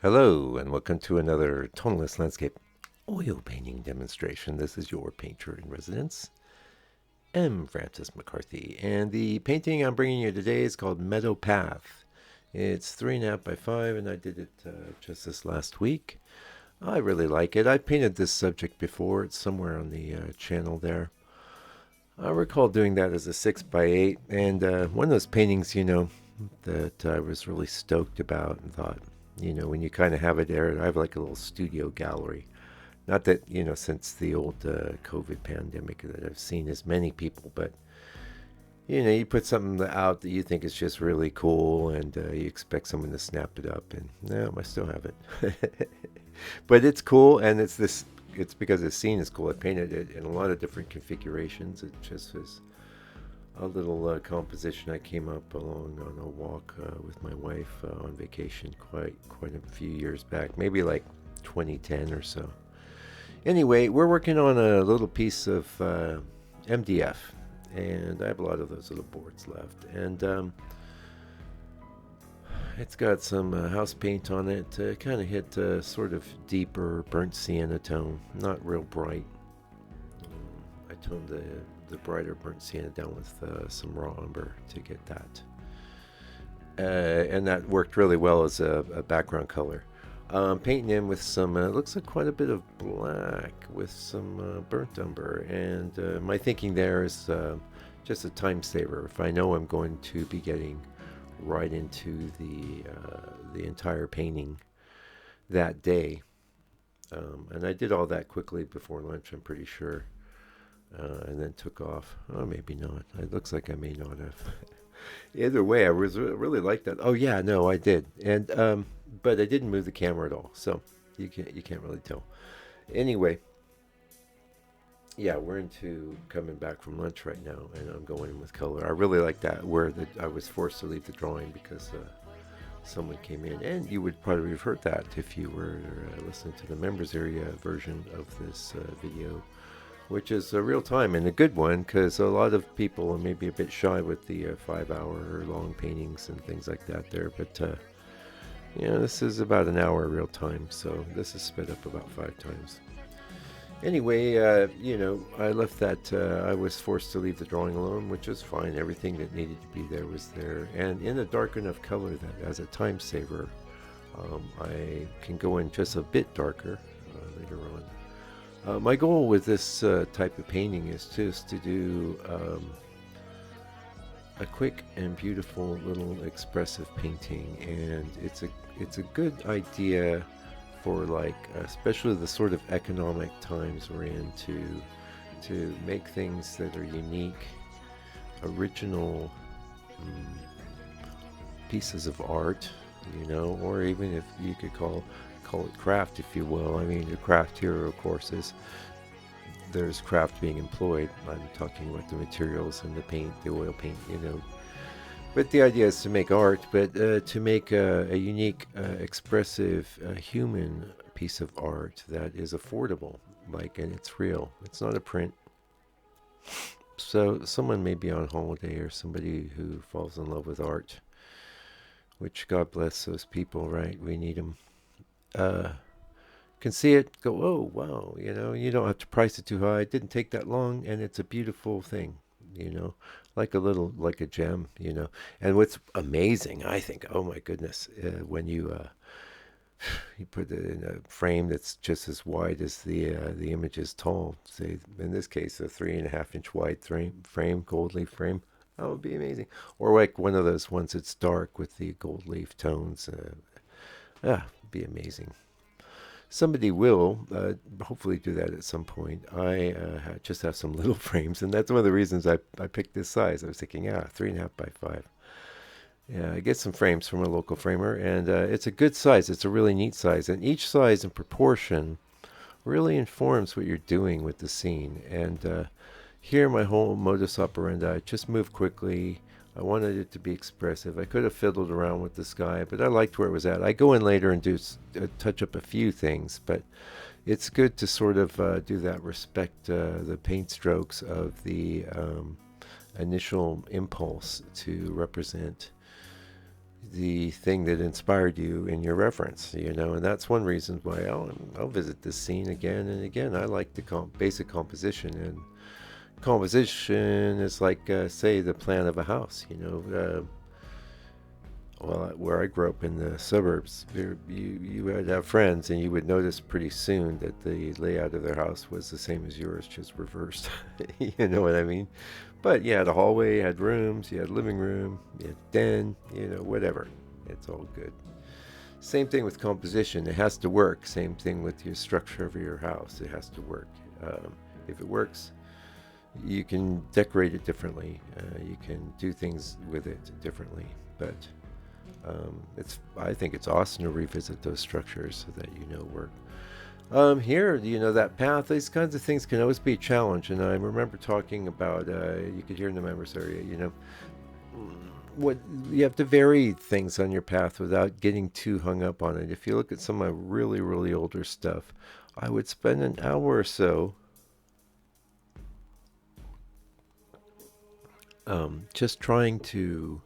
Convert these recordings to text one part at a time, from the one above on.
Hello, and welcome to another tonalist landscape oil painting demonstration. This is your painter in residence, M. Francis McCarthy, and the painting I'm bringing you today is called Meadow Path. It's 3.5 by 5, and I did it just this last week. I really like it. I painted this subject before. It's somewhere on the channel there. I recall doing that as a 6 by 8, and one of those paintings, that I was really stoked about and thought, when you kind of have it there, I have like a little studio gallery. Not that, since the old COVID pandemic that I've seen as many people, but, you put something out that you think is just really cool and you expect someone to snap it up, and no, I still have it. But it's cool, and it's because the scene is cool. I painted it in a lot of different configurations. It just was a little composition I came up along on a walk with my wife on vacation quite a few years back, maybe like 2010 or so. Anyway, we're working on a little piece of MDF, and I have a lot of those little boards left, and it's got some house paint on it. Kind of hit sort of deeper burnt sienna tone, not real bright. I toned the brighter burnt sienna down with some raw umber to get that. And that worked really well as a background color. Painting in with some, looks like quite a bit of black with some burnt umber. And my thinking there is just a time saver. If I know I'm going to be getting right into the entire painting that day. And I did all that quickly before lunch, I'm pretty sure. And then took off. Oh, maybe not. It looks like I may not have. Either way, I was really like that. Oh yeah, no, I did, and but I didn't move the camera at all, so you can't really tell. Anyway, yeah, we're into coming back from lunch right now, and I'm going in with color. I really like that where I was forced to leave the drawing because someone came in, and you would probably have heard that if you were listening to the members area version of this video, which is a real time and a good one because a lot of people are maybe a bit shy with the 5 hour long paintings and things like that there. But, this is about an hour real time, so this is sped up about 5 times. Anyway, I left that, I was forced to leave the drawing alone, which is fine. Everything that needed to be there was there. And in a dark enough color that as a time saver, I can go in just a bit darker later on. My goal with this type of painting is just to do a quick and beautiful little expressive painting, and it's a good idea for like especially the sort of economic times we're in to make things that are unique, original pieces of art, or even if you could call it craft, if you will. I mean, the craft here, of course, is there's craft being employed. I'm talking about the materials and the paint, the oil paint. But the idea is to make art, but to make a unique, expressive, human piece of art that is affordable, and it's real. It's not a print. So someone may be on holiday or somebody who falls in love with art, which God bless those people, right? We need them. Can see it, go, oh wow, you don't have to price it too high. It didn't take that long, and it's a beautiful thing, like a gem. And what's amazing, I think, oh my goodness, when you put it in a frame that's just as wide as the image is tall. Say in this case, a 3.5 inch wide frame, gold leaf frame. That would be amazing. Or like one of those ones that's dark with the gold leaf tones. Be amazing. Somebody will hopefully do that at some point. I just have some little frames, and that's one of the reasons I picked this size. I was thinking, 3.5 by 5. Yeah, I get some frames from a local framer, and it's a good size. It's a really neat size, and each size and proportion really informs what you're doing with the scene. And here, my whole modus operandi, just move quickly. I wanted it to be expressive. I could have fiddled around with the sky, but I liked where it was at. I go in later and touch up a few things, but it's good to sort of do that, respect the paint strokes of the initial impulse to represent the thing that inspired you in your reference, and that's one reason why I'll visit this scene again and again. I like the basic composition, and composition is like, say, the plan of a house. Well, where I grew up in the suburbs, you would have friends, and you would notice pretty soon that the layout of their house was the same as yours, just reversed. You know what I mean? But you had a hallway, you had rooms, you had living room, you had den, whatever. It's all good. Same thing with composition. It has to work. Same thing with your structure of your house. It has to work. If it works, you can decorate it differently. You can do things with it differently. But I think it's awesome to revisit those structures so that work. Here, that path, these kinds of things can always be a challenge. And I remember talking about, you could hear in the members area, what you have to vary things on your path without getting too hung up on it. If you look at some of my really, really older stuff, I would spend an hour or so just trying to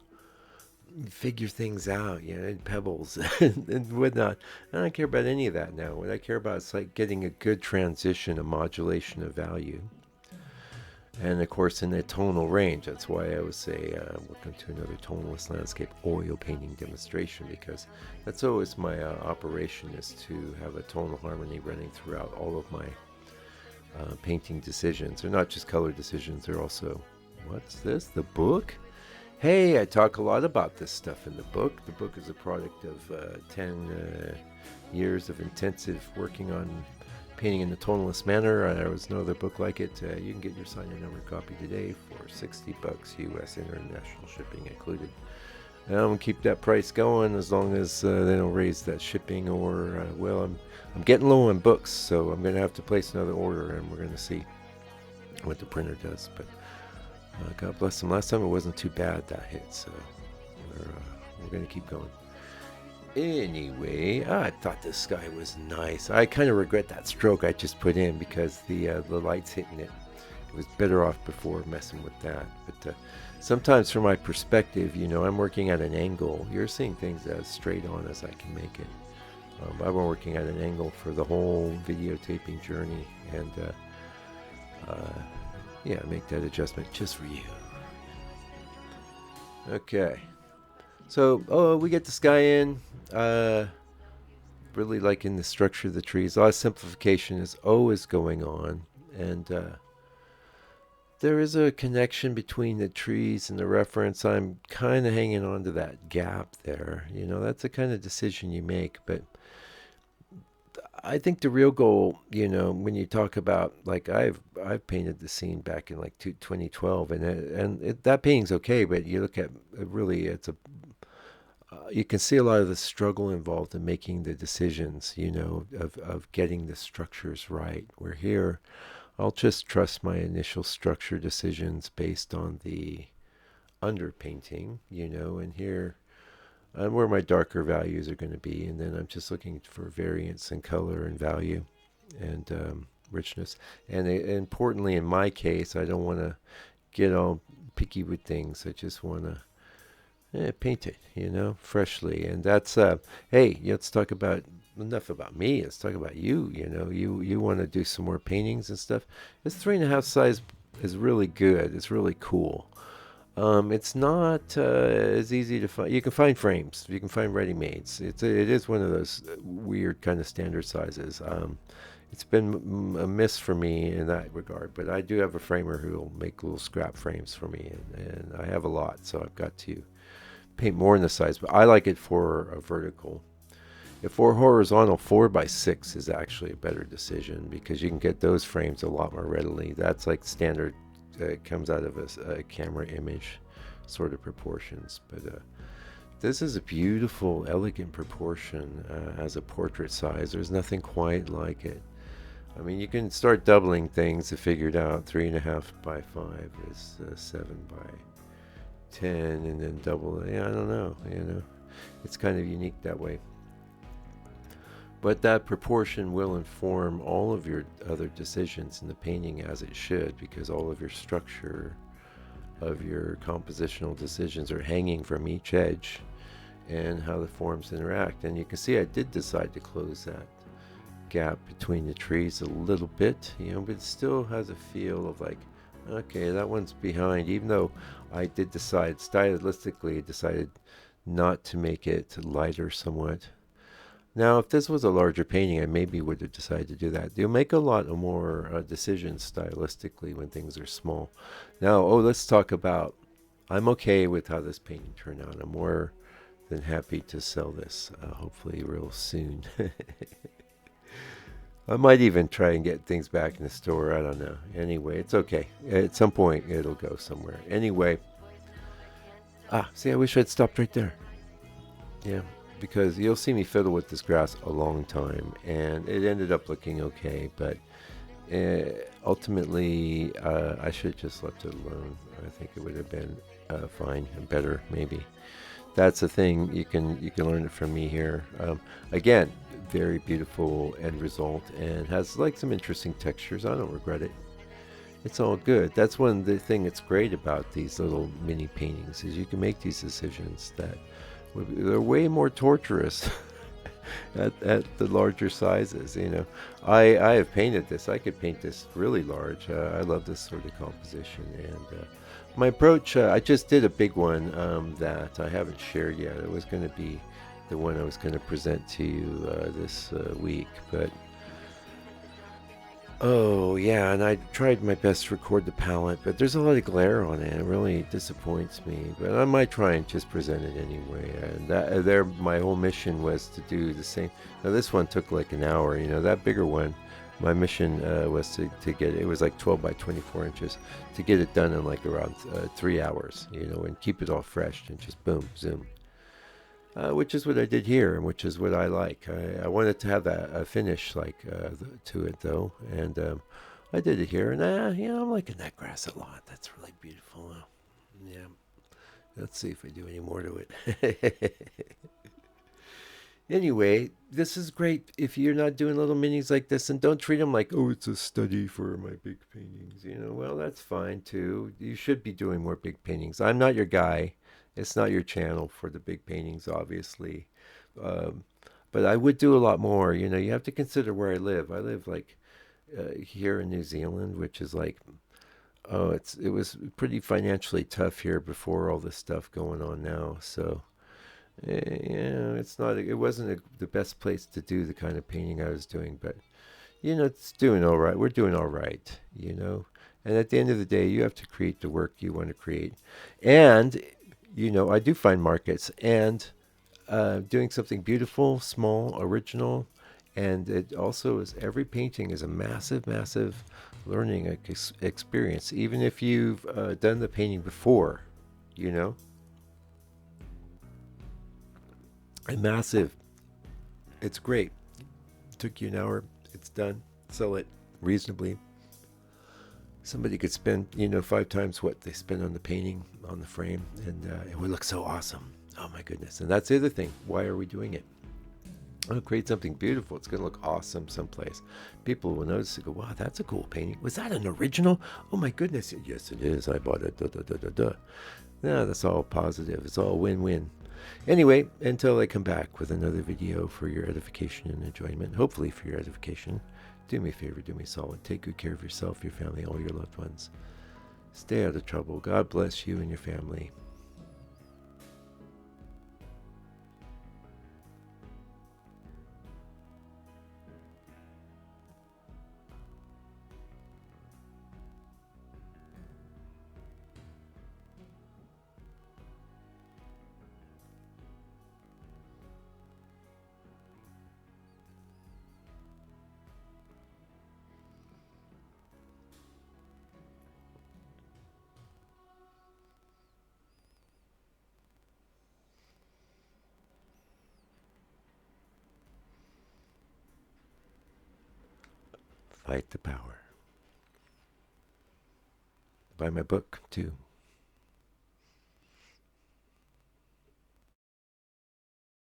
figure things out, and pebbles and whatnot. I don't care about any of that now. What I care about is like getting a good transition, a modulation of value. And of course, in the tonal range. That's why I would say, welcome to another tonalist landscape oil painting demonstration, because that's always my operation, is to have a tonal harmony running throughout all of my painting decisions. They're not just color decisions, they're also, what's this, the book? Hey, I talk a lot about this stuff in the book. The book is a product of 10 years of intensive working on painting in the tonalist manner. There was no other book like it. You can get your signed and numbered copy today for $60 US, international shipping included. I'm keep that price going as long as they don't raise that shipping, or I'm getting low on books, so I'm going to have to place another order, and we're going to see what the printer does. But God bless them. Last time it wasn't too bad, that hit, so we're going to keep going. Anyway, I thought the sky was nice. I kind of regret that stroke I just put in because the light's hitting it. It was better off before messing with that. But sometimes from my perspective, I'm working at an angle. You're seeing things as straight on as I can make it. I've been working at an angle for the whole videotaping journey, and make that adjustment just for you. Okay. So, we get the sky in. Really liking the structure of the trees. A lot of simplification is always going on. And there is a connection between the trees and the reference. I'm kind of hanging on to that gap there. That's the kind of decision you make. But I think the real goal, when you talk about, like, I've painted the scene back in like 2012, and that painting's okay, but you look at it's a you can see a lot of the struggle involved in making the decisions, of getting the structures right. Where here, I'll just trust my initial structure decisions based on the underpainting, and here, where my darker values are going to be, and then I'm just looking for variance in color and value and richness. And importantly, in my case, I don't want to get all picky with things. I just want to paint it, freshly. And that's, hey, let's talk about, enough about me, let's talk about you. You want to do some more paintings and stuff. This 3.5 size is really good. It's really cool. It's not as easy to find. You can find frames. You can find ready-mades. It is one of those weird kind of standard sizes. It's been a miss for me in that regard, but I do have a framer who will make little scrap frames for me, and I have a lot, so I've got to paint more in the size. But I like it for a vertical. If for horizontal, 4x6 is actually a better decision, because you can get those frames a lot more readily. That's like standard. It comes out of a camera image sort of proportions, but this is a beautiful, elegant proportion as a portrait size. There's nothing quite like it. I mean, you can start doubling things to figure it out. 3.5 by 5 is 7 by 10, and then double. I don't know. It's kind of unique that way. But that proportion will inform all of your other decisions in the painting, as it should, because all of your structure of your compositional decisions are hanging from each edge. and how the forms interact. And you can see I did decide to close that gap between the trees a little bit, but it still has a feel of like, okay, that one's behind, even though I did decide, stylistically, decided not to make it lighter somewhat. Now, if this was a larger painting, I maybe would have decided to do that. You'll make a lot more decisions stylistically when things are small. Now, let's talk about, I'm okay with how this painting turned out. I'm more than happy to sell this, hopefully real soon. I might even try and get things back in the store. I don't know. Anyway, it's okay. At some point, it'll go somewhere. Anyway, see, I wish I'd stopped right there. Yeah, because you'll see me fiddle with this grass a long time, and it ended up looking okay, but ultimately, I should have just left it alone. I think it would have been fine and better, maybe. That's the thing. You can learn it from me here. Again, very beautiful end result, and has like some interesting textures. I don't regret it. It's all good. That's one of the thing that's great about these little mini paintings is you can make these decisions that they're way more torturous at the larger sizes. I have painted this. I could paint this really large. I love this sort of composition, and my approach. I just did a big one that I haven't shared yet. It was going to be the one I was going to present to you this week, but oh yeah, and I tried my best to record the palette, but there's a lot of glare on it. It really disappoints me, but I might try and just present it anyway. And my whole mission was to do the same. Now this one took like an hour. That bigger one, my mission was to get it was like 12 by 24 inches, to get it done in like around 3 hours. And keep it all fresh and just boom, zoom. Which is what I did here, and which is what I like. I wanted to have that finish to it though, and I did it here. And I'm liking that grass a lot. That's really beautiful. Yeah, let's see if I do any more to it. Anyway, this is great if you're not doing little minis like this, and don't treat them like, oh, it's a study for my big paintings. Well, that's fine too. You should be doing more big paintings. I'm not your guy. It's not your channel for the big paintings, obviously. Um, but I would do a lot more. You have to consider where I live. I live like here in New Zealand, which is like, it was pretty financially tough here before all this stuff going on now. So it wasn't the best place to do the kind of painting I was doing, but it's doing all right. We're doing all right. And at the end of the day, you have to create the work you want to create. And I do find markets, and doing something beautiful, small, original, and it also is, every painting is a massive, massive learning experience, even if you've done the painting before, you know, a massive. It's great. Took you an hour. It's done. Sell it reasonably. Somebody could spend, 5 times what they spend on the painting, on the frame, and it would look so awesome. Oh my goodness. And that's the other thing. Why are we doing it? I'll create something beautiful. It's going to look awesome someplace. People will notice and go, wow, that's a cool painting. Was that an original? Oh my goodness. Yes, it is. I bought it. Duh, duh, duh, duh, duh. Yeah, that's all positive. It's all win-win. Anyway, until I come back with another video for your edification and enjoyment, hopefully for your edification, do me a favor, do me a solid. Take good care of yourself, your family, all your loved ones. Stay out of trouble. God bless you and your family. Fight the power. Buy my book, too.